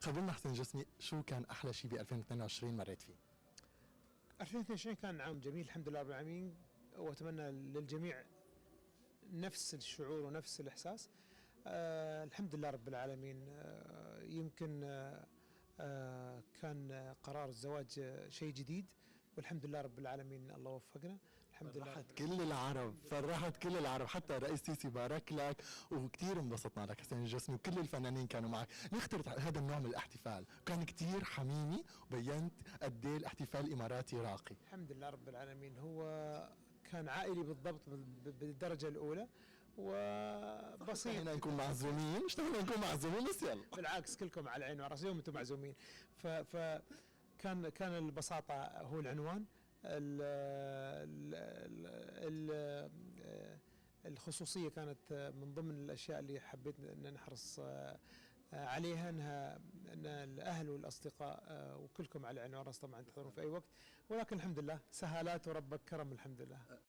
خبرنا حسين جسمي، شو كان احلى شيء ب 2022 مريت فيه؟ 2022 كان عام جميل الحمد لله رب العالمين، واتمنى للجميع نفس الشعور ونفس الاحساس. الحمد لله رب العالمين. يمكن كان قرار الزواج شيء جديد، والحمد لله رب العالمين الله وفقنا. الحمد لله فرحت كل العرب، فرحت كل العرب، حتى الرئيس سيسي بارك لك، وكثير انبسطنا لك حسين الجسمي، وكل الفنانين كانوا معك. ليه اخترت هذا النوع من الاحتفال؟ كان كثير حميمي، وبينت قد ايه الاحتفال الاماراتي راقي. الحمد لله رب العالمين. هو كان عائلي بالضبط بالدرجة الأولى وبسيط. اشتهينا نكون معزومين، اشتهينا نكون معزومين، بس يلا بالعكس كلكم على العين والراس، اليوم انتم معزومين. كان البساطة هو العنوان. ال ال ال الخصوصية كانت من ضمن الأشياء اللي حبيت أن نحرص عليها، أن الأهل والأصدقاء وكلكم على العين والراس طبعا تحضرون في أي وقت، ولكن الحمد لله سهالات وربك كرم الحمد لله.